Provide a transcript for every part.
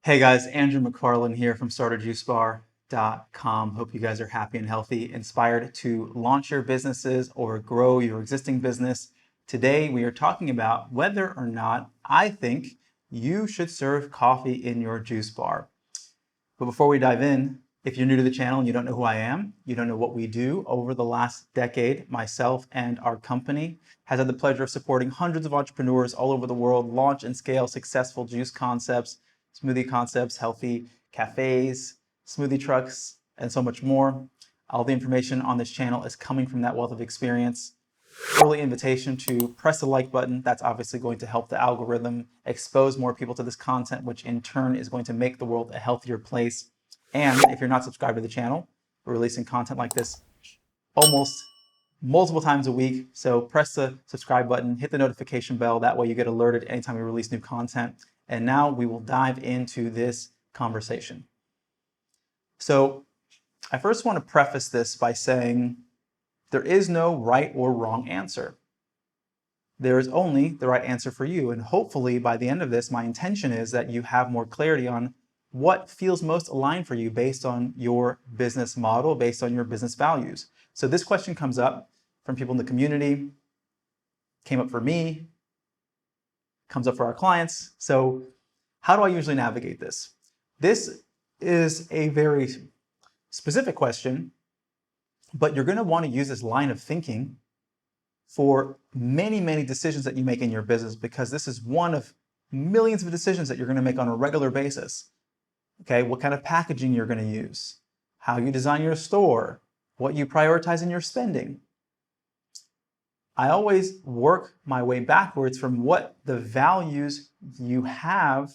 Hey guys, Andrew McFarland here from StartAJuiceBar.com. Hope you guys are happy and healthy, inspired to launch your businesses or grow your existing business. Today we are talking about whether or not I think you should serve coffee in your juice bar. But before we dive in, if you're new to the channel and you don't know who I am, you don't know what we do, over the last decade, myself and our company has had the pleasure of supporting hundreds of entrepreneurs all over the world launch and scale successful juice concepts, smoothie concepts, healthy cafes, smoothie trucks, and so much more. All the information on this channel is coming from that wealth of experience. Early invitation to press the like button. That's obviously going to help the algorithm expose more people to this content, which in turn is going to make the world a healthier place. And if you're not subscribed to the channel, we're releasing content like this almost multiple times a week. So press the subscribe button, hit the notification bell. That way you get alerted anytime we release new content. And now we will dive into this conversation. So I first want to preface this by saying there is no right or wrong answer. There is only the right answer for you. And hopefully by the end of this, my intention is that you have more clarity on what feels most aligned for you based on your business model, based on your business values. So this question comes up from people in the community, came up for me, comes up for our clients. So how do I usually navigate this? This is a very specific question, but you're going to want to use this line of thinking for many, many decisions that you make in your business, because this is one of millions of decisions that you're going to make on a regular basis. Okay, what kind of packaging you're going to use, how you design your store, what you prioritize in your spending. I always work my way backwards from what the values you have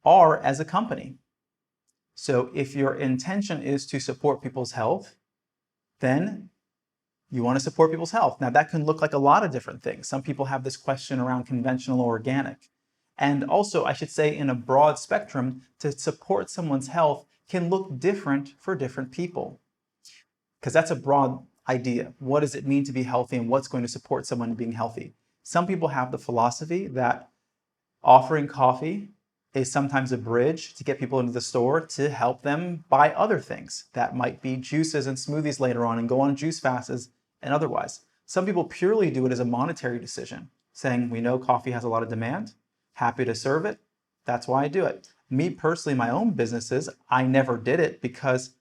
are as a company. So if your intention is to support people's health, then you want to support people's health. Now that can look like a lot of different things. Some people have this question around conventional or organic. And also, I should say, in a broad spectrum, to support someone's health can look different for different people. Because that's a broad idea. What does it mean to be healthy and what's going to support someone being healthy? Some people have the philosophy that offering coffee is sometimes a bridge to get people into the store to help them buy other things. That might be juices and smoothies later on and go on juice fasts and otherwise. Some people purely do it as a monetary decision, saying, we know coffee has a lot of demand, happy to serve it, that's why I do it. Me personally, my own businesses, I never did it because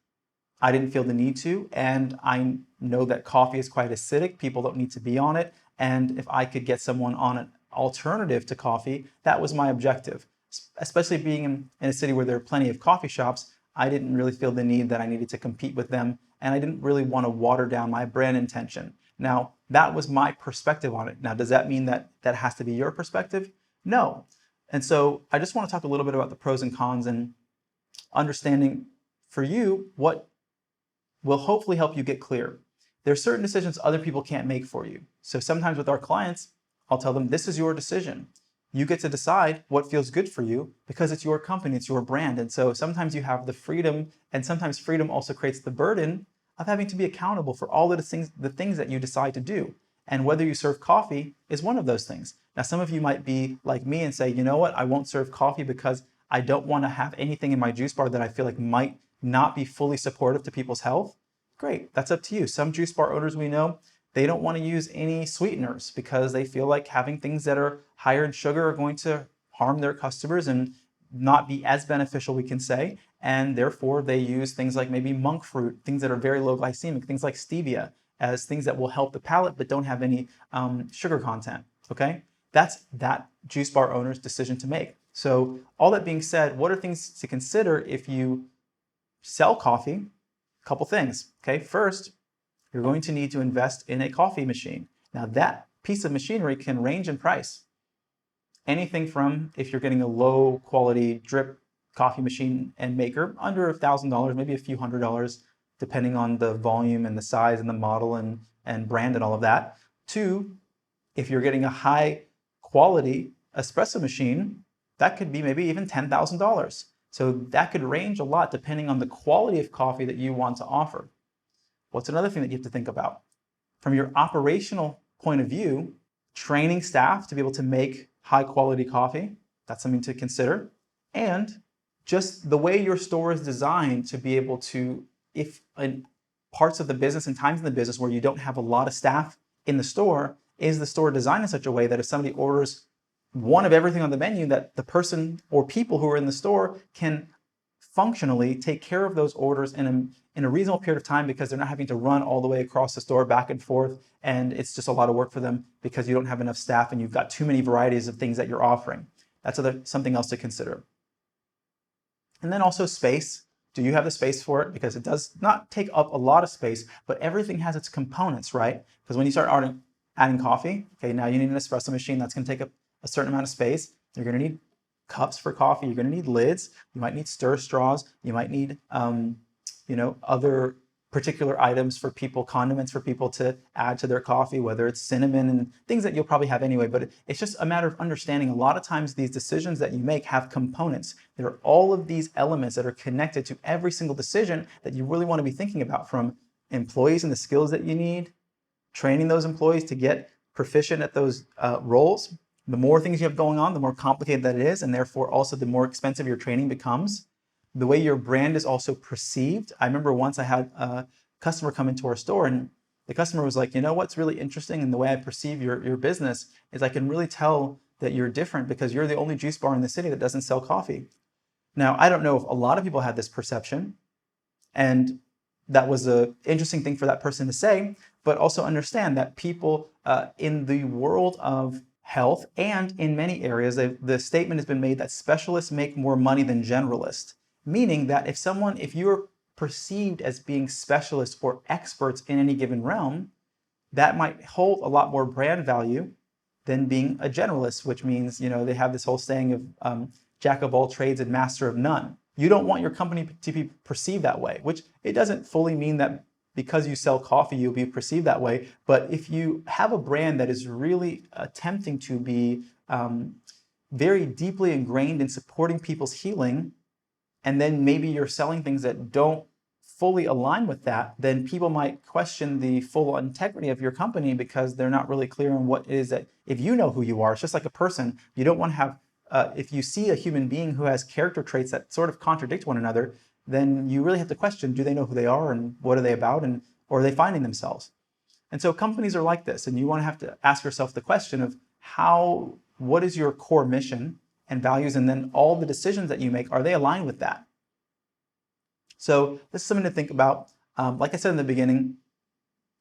I didn't feel the need to, and I know that coffee is quite acidic, people don't need to be on it, and if I could get someone on an alternative to coffee, that was my objective. Especially being in a city where there are plenty of coffee shops, I didn't really feel the need that I needed to compete with them, and I didn't really want to water down my brand intention. Now, that was my perspective on it. Now, does that mean that that has to be your perspective? No. And so I just want to talk a little bit about the pros and cons and understanding for you what will hopefully help you get clear. There are certain decisions other people can't make for you. So sometimes with our clients, I'll tell them, this is your decision. You get to decide what feels good for you because it's your company, it's your brand. And so sometimes you have the freedom, and sometimes freedom also creates the burden of having to be accountable for all of the things that you decide to do. And whether you serve coffee is one of those things. Now, some of you might be like me and say, you know what, I won't serve coffee because I don't want to have anything in my juice bar that I feel like might not be fully supportive to people's health. Great, that's up to you. Some juice bar owners we know, they don't want to use any sweeteners because they feel like having things that are higher in sugar are going to harm their customers and not be as beneficial, we can say. And therefore they use things like maybe monk fruit, things that are very low glycemic, things like stevia, as things that will help the palate but don't have any sugar content, okay? That's that juice bar owner's decision to make. So all that being said, what are things to consider if you sell coffee? A couple things, okay? First, you're going to need to invest in a coffee machine. Now that piece of machinery can range in price. Anything from, if you're getting a low quality drip coffee machine and maker, under $1,000, maybe a few $100s, depending on the volume and the size and the model and brand and all of that, to if you're getting a high quality espresso machine, that could be maybe even $10,000. So that could range a lot depending on the quality of coffee that you want to offer. What's another thing that you have to think about? From your operational point of view, training staff to be able to make high quality coffee, that's something to consider. And just the way your store is designed to be able to, if in parts of the business and times in the business where you don't have a lot of staff in the store, is the store designed in such a way that if somebody orders one of everything on the menu, that the person or people who are in the store can functionally take care of those orders in a reasonable period of time, because they're not having to run all the way across the store back and forth, and it's just a lot of work for them because you don't have enough staff and you've got too many varieties of things that you're offering. That's something else to consider. And then also space. Do you have the space for it? Because it does not take up a lot of space, but everything has its components, right? Because when you start adding coffee, okay, now you need an espresso machine that's going to take up a certain amount of space. You're going to need cups for coffee. You're going to need lids. You might need stir straws. You might need, other particular items for people, condiments for people to add to their coffee, whether it's cinnamon and things that you'll probably have anyway. But it's just a matter of understanding a lot of times these decisions that you make have components. There are all of these elements that are connected to every single decision that you really want to be thinking about, from employees and the skills that you need, training those employees to get proficient at those roles. The more things you have going on, the more complicated that it is, and therefore also the more expensive your training becomes. The way your brand is also perceived. I remember once I had a customer come into our store, and the customer was like, what's really interesting in the way I perceive your business is I can really tell that you're different because you're the only juice bar in the city that doesn't sell coffee. Now, I don't know if a lot of people had this perception, and that was an interesting thing for that person to say, but also understand that people in the world of health and in many areas, the statement has been made that specialists make more money than generalists. Meaning that if you're perceived as being specialists or experts in any given realm, that might hold a lot more brand value than being a generalist, which means, they have this whole saying of jack of all trades and master of none. You don't want your company to be perceived that way, which it doesn't fully mean that because you sell coffee, you'll be perceived that way. But if you have a brand that is really attempting to be very deeply ingrained in supporting people's healing, and then maybe you're selling things that don't fully align with that, then people might question the full integrity of your company because they're not really clear on what it is that, if you know who you are, it's just like a person. You don't want to have, if you see a human being who has character traits that sort of contradict one another, then you really have to question, do they know who they are and what are they about, or are they finding themselves? And so companies are like this, and you want to have to ask yourself the question of what is your core mission and values, and then all the decisions that you make, are they aligned with that? So this is something to think about. Like I said in the beginning,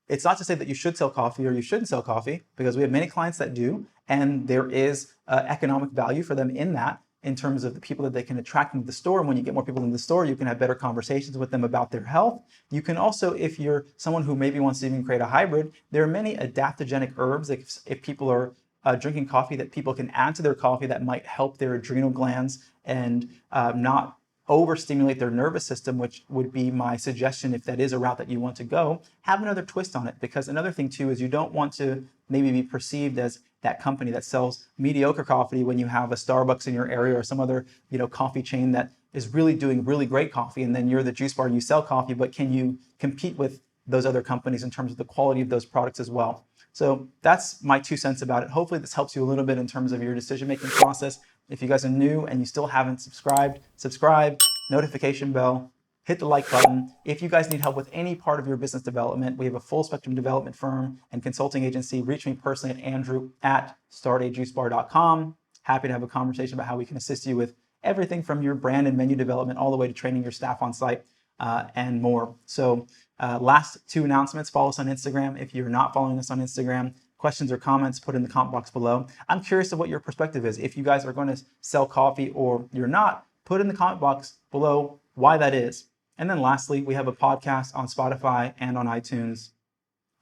it's not to say that you should sell coffee or you shouldn't sell coffee, because we have many clients that do, and there is economic value for them in that, in terms of the people that they can attract into the store. And when you get more people in the store, you can have better conversations with them about their health. You can also, if you're someone who maybe wants to even create a hybrid, there are many adaptogenic herbs, if people are drinking coffee, that people can add to their coffee that might help their adrenal glands and not overstimulate their nervous system, which would be my suggestion if that is a route that you want to go. Have another twist on it, because another thing too is you don't want to maybe be perceived as that company that sells mediocre coffee when you have a Starbucks in your area or some other coffee chain that is really doing really great coffee, and then you're the juice bar and you sell coffee, but can you compete with those other companies in terms of the quality of those products as well? So that's my 2 cents about it. Hopefully this helps you a little bit in terms of your decision-making process. If you guys are new and you still haven't subscribed, subscribe, notification bell, hit the like button. If you guys need help with any part of your business development, we have a full spectrum development firm and consulting agency. Reach me personally at Andrew@StartAJuiceBar.com. Happy to have a conversation about how we can assist you with everything from your brand and menu development all the way to training your staff on site and more. So last 2 announcements: follow us on Instagram. If you're not following us on Instagram, questions or comments, put in the comment box below. I'm curious of what your perspective is. If you guys are going to sell coffee or you're not, put in the comment box below why that is. And then lastly, we have a podcast on Spotify and on iTunes,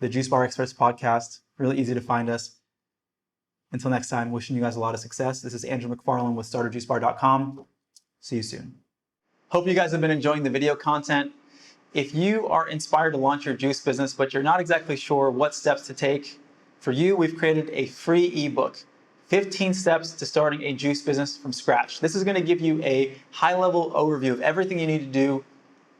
the Juice Bar Experts podcast. Really easy to find us. Until next time, wishing you guys a lot of success. This is Andrew McFarland with StartAJuiceBar.com. See you soon. Hope you guys have been enjoying the video content. If you are inspired to launch your juice business, but you're not exactly sure what steps to take, for you, we've created a free ebook, 15 Steps to Starting a Juice Business from Scratch. This is going to give you a high-level overview of everything you need to do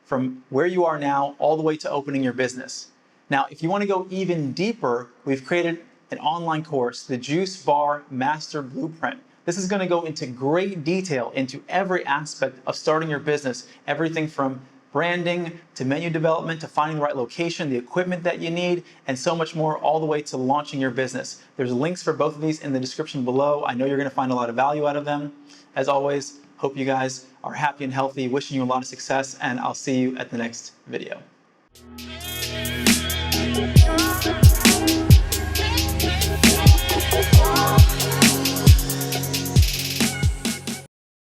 from where you are now all the way to opening your business. Now, if you want to go even deeper, we've created an online course, the Juice Bar Master Blueprint. This is going to go into great detail into every aspect of starting your business, everything from branding to menu development to finding the right location, the equipment that you need, and so much more, all the way to launching your business. There's links for both of these in the description below. I know you're going to find a lot of value out of them. As always, hope you guys are happy and healthy, wishing you a lot of success, and I'll see you at the next video.